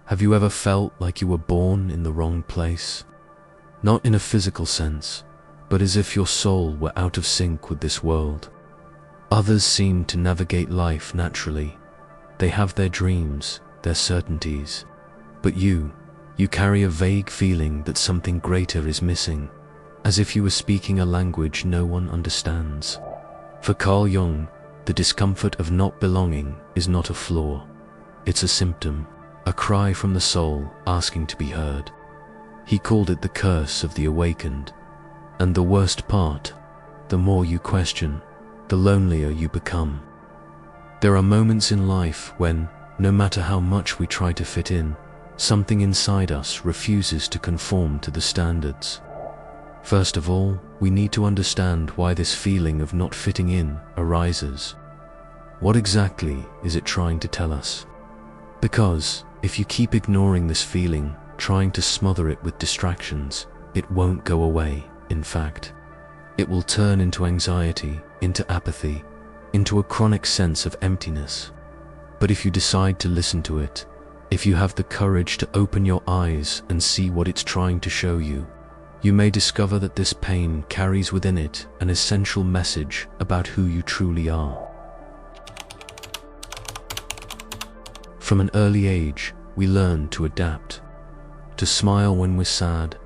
Have you ever felt like you were born in the wrong place? Not in a physical sense, but as if your soul were out of sync with this world. Others seem to navigate life naturally. They have their dreams, their certainties. But you carry a vague feeling that something greater is missing, as if you were speaking a language no one understands. For Carl Jung, the discomfort of not belonging is not a flaw. It's a symptom, a cry from the soul asking to be heard. He called it the curse of the awakened. And the worst part, the more you question, the lonelier you become. There are moments in life when, no matter how much we try to fit in, something inside us refuses to conform to the standards. First of all, we need to understand why this feeling of not fitting in arises. What exactly is it trying to tell us? Because if you keep ignoring this feeling, trying to smother it with distractions, it won't go away. In fact, it will turn into anxiety, into apathy, into a chronic sense of emptiness. But if you decide to listen to it, if you have the courage to open your eyes and see what it's trying to show you, you may discover that this pain carries within it an essential message about who you truly are. From an early age, we learn to adapt, to smile when we're sad,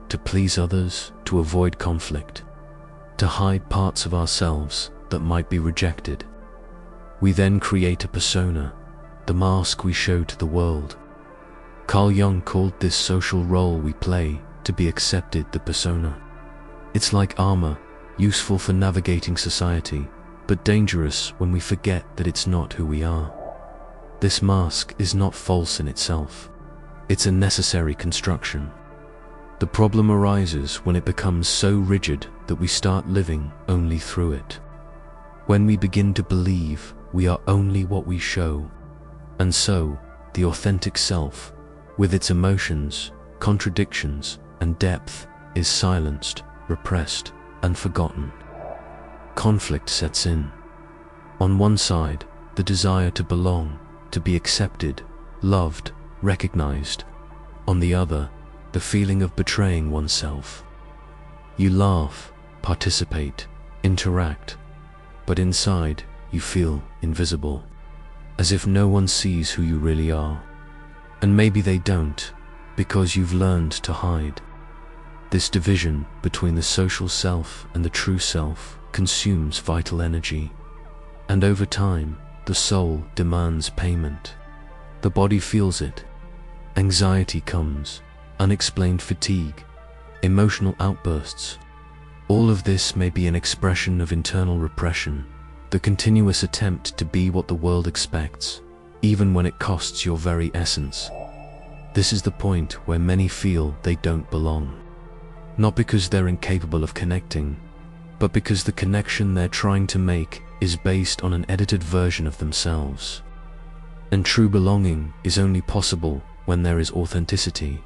to please others, to avoid conflict, to hide parts of ourselves that might be rejected. We then create a persona, the mask we show to the world. Carl Jung called this social role we play to be accepted, the persona. It's like armor, useful for navigating society, but dangerous when we forget that it's not who we are. This mask is not false in itself. It's a necessary construction. The problem arises when it becomes so rigid that we start living only through it. When we begin to believe we are only what we show, and so the authentic self, with its emotions, contradictions, and depth, is silenced, repressed, and forgotten. Conflict sets in. On one side, the desire to belong, to be accepted, loved, recognized. On the other, the feeling of betraying oneself. You laugh, participate, interact, but inside you feel invisible, as if no one sees who you really are. And maybe they don't, because you've learned to hide. This division between the social self and the true self consumes vital energy, and over time, the soul demands payment. The body feels it. Anxiety comes, unexplained fatigue, emotional outbursts. All of this may be an expression of internal repression, the continuous attempt to be what the world expects, even when it costs your very essence. This is the point where many feel they don't belong. Not because they're incapable of connecting, but because the connection they're trying to make is based on an edited version of themselves. And true belonging is only possible when there is authenticity,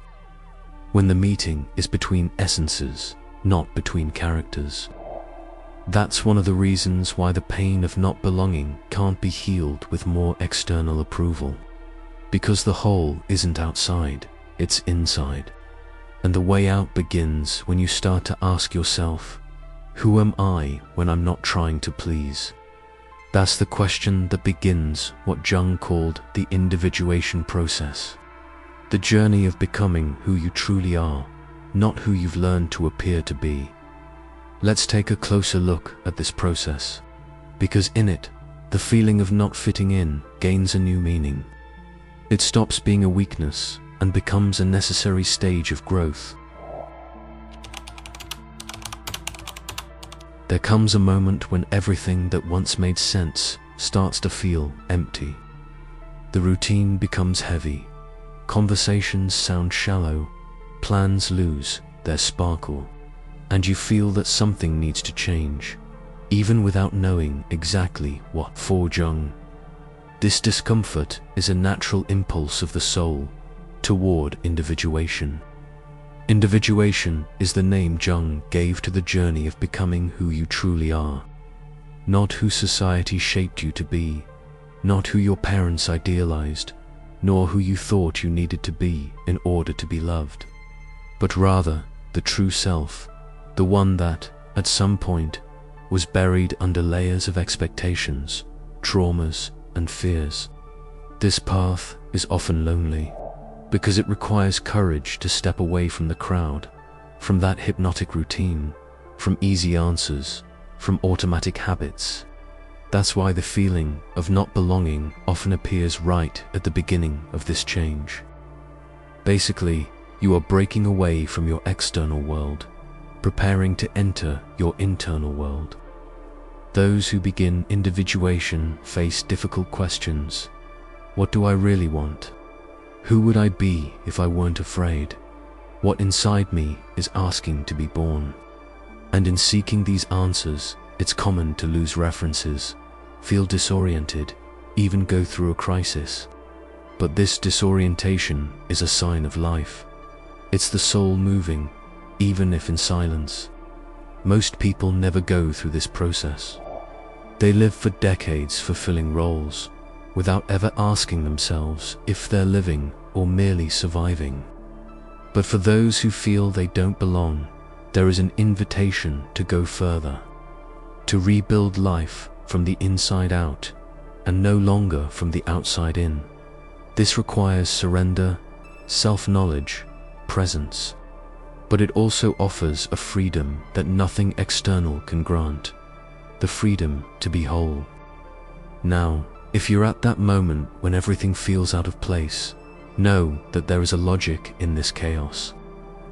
when the meeting is between essences, not between characters. That's one of the reasons why the pain of not belonging can't be healed with more external approval. Because the hole isn't outside, it's inside. And the way out begins when you start to ask yourself, who am I when I'm not trying to please? That's the question that begins what Jung called the individuation process. The journey of becoming who you truly are, not who you've learned to appear to be. Let's take a closer look at this process, because in it, the feeling of not fitting in gains a new meaning. It stops being a weakness and becomes a necessary stage of growth. There comes a moment when everything that once made sense starts to feel empty. The routine becomes heavy, conversations sound shallow, plans lose their sparkle, and you feel that something needs to change, even without knowing exactly what. For Jung, this discomfort is a natural impulse of the soul toward individuation. Individuation is the name Jung gave to the journey of becoming who you truly are, not who society shaped you to be, not who your parents idealized, nor who you thought you needed to be in order to be loved, but rather the true self, the one that, at some point, was buried under layers of expectations, traumas, and fears. This path is often lonely, because it requires courage to step away from the crowd, from that hypnotic routine, from easy answers, from automatic habits. That's why the feeling of not belonging often appears right at the beginning of this change. Basically, you are breaking away from your external world, preparing to enter your internal world. Those who begin individuation face difficult questions. What do I really want? Who would I be if I weren't afraid? What inside me is asking to be born? And in seeking these answers, it's common to lose references, feel disoriented, even go through a crisis. But this disorientation is a sign of life. It's the soul moving, even if in silence. Most people never go through this process. They live for decades fulfilling roles, without ever asking themselves if they're living or merely surviving. But for those who feel they don't belong, there is an invitation to go further, to rebuild life from the inside out, and no longer from the outside in. This requires surrender, self-knowledge, presence, but it also offers a freedom that nothing external can grant, the freedom to be whole. Now, if you're at that moment when everything feels out of place, know that there is a logic in this chaos,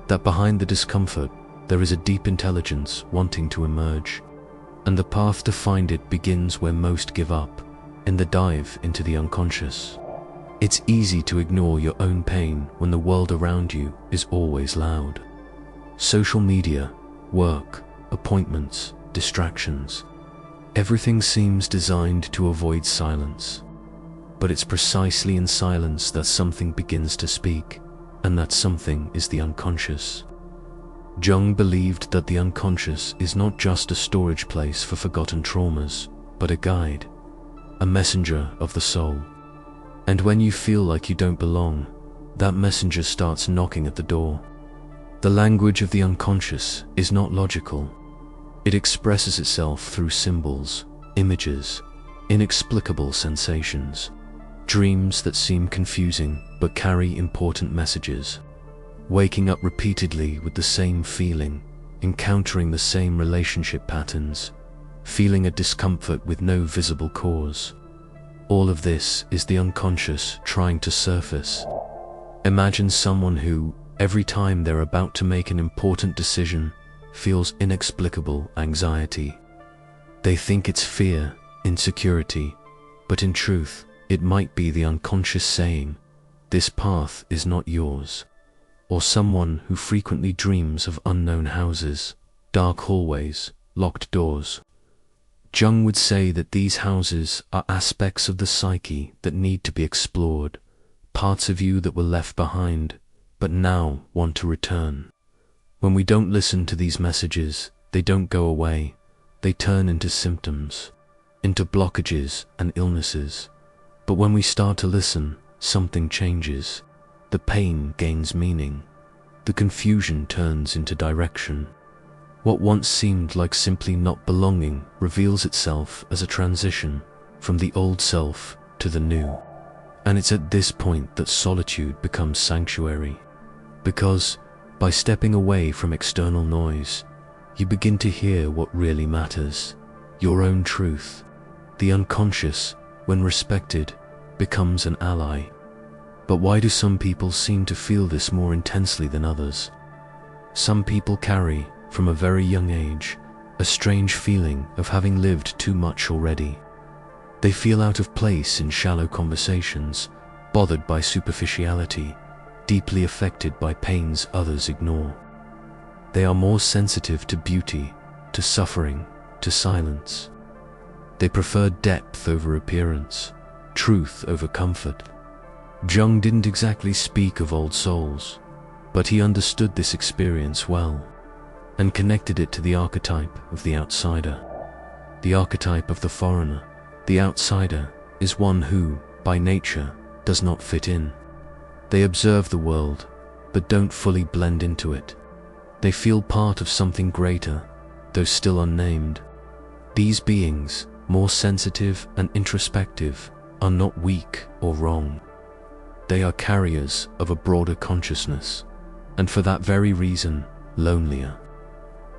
that behind the discomfort there is a deep intelligence wanting to emerge, and the path to find it begins where most give up, in the dive into the unconscious. It's easy to ignore your own pain when the world around you is always loud. Social media, work, appointments, distractions. Everything seems designed to avoid silence. But it's precisely in silence that something begins to speak, and that something is the unconscious. Jung believed that the unconscious is not just a storage place for forgotten traumas, but a guide, a messenger of the soul. And when you feel like you don't belong, that messenger starts knocking at the door. The language of the unconscious is not logical. It expresses itself through symbols, images, inexplicable sensations, dreams that seem confusing but carry important messages. Waking up repeatedly with the same feeling, encountering the same relationship patterns, feeling a discomfort with no visible cause. All of this is the unconscious trying to surface. Imagine someone who, every time they're about to make an important decision, feels inexplicable anxiety. They think it's fear, insecurity, but in truth, it might be the unconscious saying, "This path is not yours." Or someone who frequently dreams of unknown houses, dark hallways, locked doors. Jung would say that these houses are aspects of the psyche that need to be explored, parts of you that were left behind, but now want to return. When we don't listen to these messages, they don't go away, they turn into symptoms, into blockages and illnesses. But when we start to listen, something changes. The pain gains meaning. The confusion turns into direction. What once seemed like simply not belonging reveals itself as a transition from the old self to the new. And it's at this point that solitude becomes sanctuary. Because by stepping away from external noise, you begin to hear what really matters, your own truth. The unconscious, when respected, becomes an ally. But why do some people seem to feel this more intensely than others? Some people carry, from a very young age, a strange feeling of having lived too much already. They feel out of place in shallow conversations, bothered by superficiality, deeply affected by pains others ignore. They are more sensitive to beauty, to suffering, to silence. They prefer depth over appearance, truth over comfort. Jung didn't exactly speak of old souls, but he understood this experience well, and connected it to the archetype of the outsider. The archetype of the foreigner, the outsider, is one who, by nature, does not fit in. They observe the world, but don't fully blend into it. They feel part of something greater, though still unnamed. These beings, more sensitive and introspective, are not weak or wrong. They are carriers of a broader consciousness, and for that very reason, lonelier.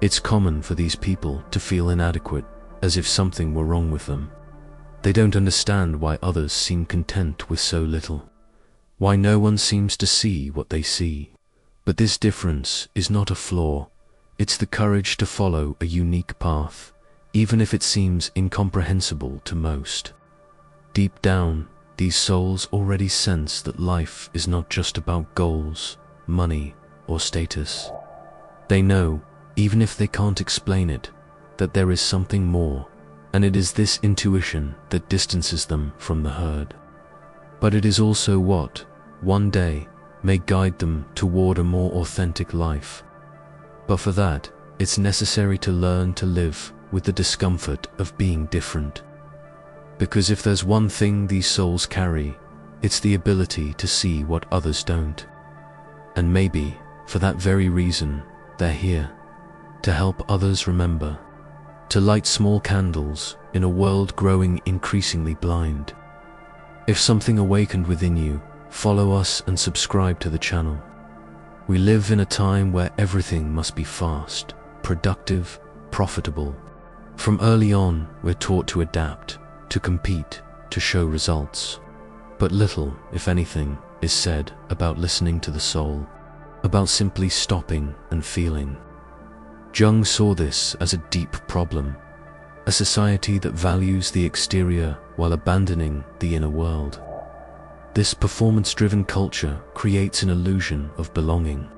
It's common for these people to feel inadequate, as if something were wrong with them. They don't understand why others seem content with so little, why no one seems to see what they see. But this difference is not a flaw, it's the courage to follow a unique path, even if it seems incomprehensible to most. Deep down, these souls already sense that life is not just about goals, money, or status. They know, even if they can't explain it, that there is something more, and it is this intuition that distances them from the herd. But it is also what, one day, may guide them toward a more authentic life. But for that, it's necessary to learn to live with the discomfort of being different. Because if there's one thing these souls carry, it's the ability to see what others don't. And maybe, for that very reason, they're here, to help others remember, to light small candles in a world growing increasingly blind. If something awakened within you, follow us and subscribe to the channel. We live in a time where everything must be fast, productive, profitable. From early on, we're taught to adapt, to compete, to show results. But little, if anything, is said about listening to the soul, about simply stopping and feeling. Jung saw this as a deep problem, a society that values the exterior while abandoning the inner world. This performance-driven culture creates an illusion of belonging.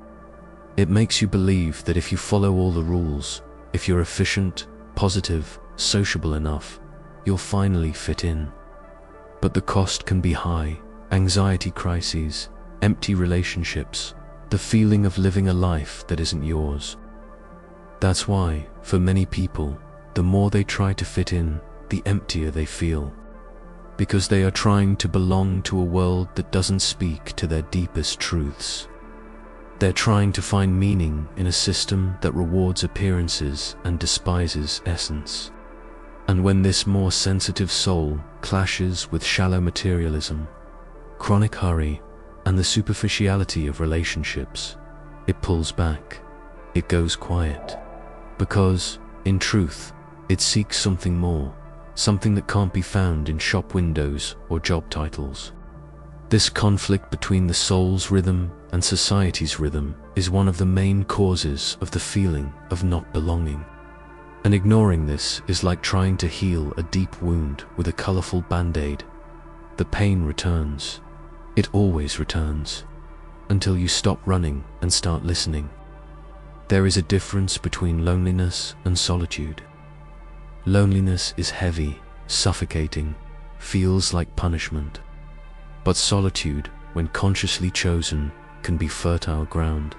It makes you believe that if you follow all the rules, if you're efficient, positive, sociable enough, you'll finally fit in. But the cost can be high: anxiety crises, empty relationships, the feeling of living a life that isn't yours. That's why, for many people, the more they try to fit in, the emptier they feel. Because they are trying to belong to a world that doesn't speak to their deepest truths. They're trying to find meaning in a system that rewards appearances and despises essence. And when this more sensitive soul clashes with shallow materialism, chronic hurry, and the superficiality of relationships, it pulls back. It goes quiet. Because, in truth, it seeks something more, something that can't be found in shop windows or job titles. This conflict between the soul's rhythm and society's rhythm is one of the main causes of the feeling of not belonging. And ignoring this is like trying to heal a deep wound with a colorful band-aid. The pain returns. It always returns, until you stop running and start listening. There is a difference between loneliness and solitude. Loneliness is heavy, suffocating, feels like punishment. But solitude, when consciously chosen, can be fertile ground,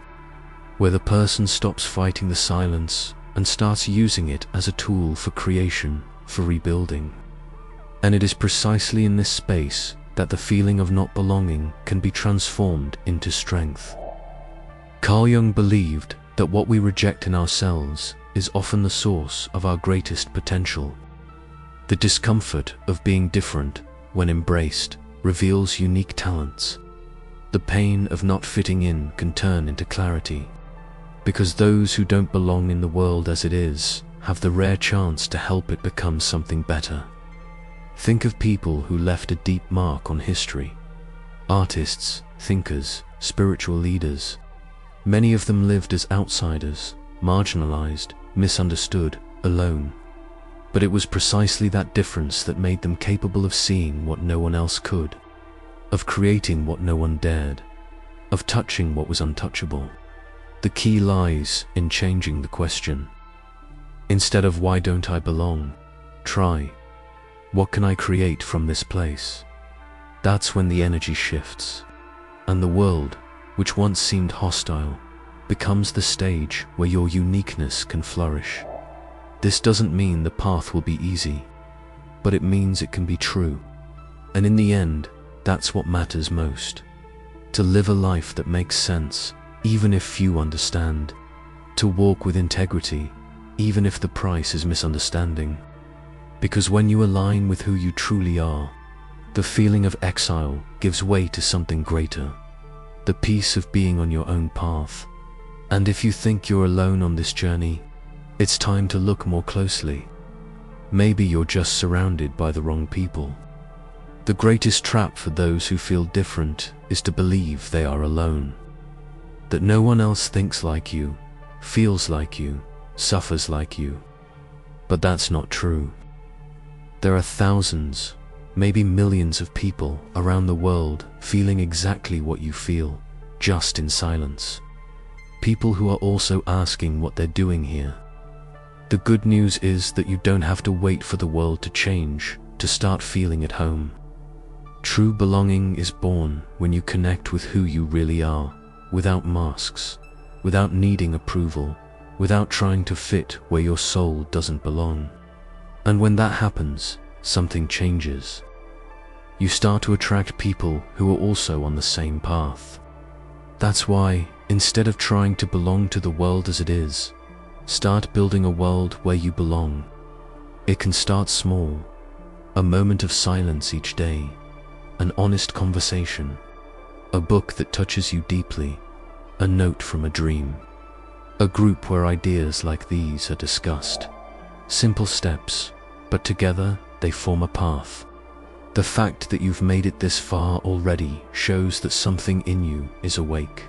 where the person stops fighting the silence and starts using it as a tool for creation, for rebuilding. And it is precisely in this space that the feeling of not belonging can be transformed into strength. Carl Jung believed that what we reject in ourselves is often the source of our greatest potential. The discomfort of being different, when embraced, reveals unique talents. The pain of not fitting in can turn into clarity, because those who don't belong in the world as it is have the rare chance to help it become something better. Think of people who left a deep mark on history. Artists, thinkers, spiritual leaders. Many of them lived as outsiders, marginalized, misunderstood, alone. But it was precisely that difference that made them capable of seeing what no one else could, of creating what no one dared, of touching what was untouchable. The key lies in changing the question. Instead of "why don't I belong?" try, "what can I create from this place?" That's when the energy shifts, and the world, which once seemed hostile, becomes the stage where your uniqueness can flourish. This doesn't mean the path will be easy, but it means it can be true. And in the end, That's what matters most. To live a life that makes sense, even if few understand. To walk with integrity, even if the price is misunderstanding. Because when you align with who you truly are, the feeling of exile gives way to something greater. The peace of being on your own path. And if you think you're alone on this journey, it's time to look more closely. Maybe you're just surrounded by the wrong people. The greatest trap for those who feel different is to believe they are alone. That no one else thinks like you, feels like you, suffers like you. But that's not true. There are thousands, maybe millions of people around the world feeling exactly what you feel, just in silence. People who are also asking what they're doing here. The good news is that you don't have to wait for the world to change to start feeling at home. True belonging is born when you connect with who you really are, without masks, without needing approval, without trying to fit where your soul doesn't belong. And when that happens, something changes. You start to attract people who are also on the same path. That's why, instead of trying to belong to the world as it is, start building a world where you belong. It can start small, a moment of silence each day, an honest conversation, a book that touches you deeply, a note from a dream, a group where ideas like these are discussed. Simple steps, but together they form a path. The fact that you've made it this far already shows that something in you is awake.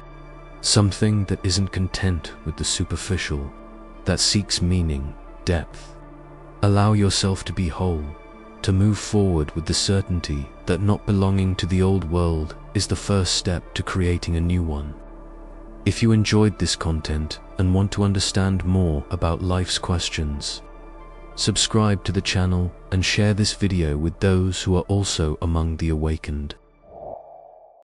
Something that isn't content with the superficial, that seeks meaning, depth. Allow yourself to be whole, to move forward with the certainty that not belonging to the old world is the first step to creating a new one. If you enjoyed this content and want to understand more about life's questions, subscribe to the channel and share this video with those who are also among the awakened.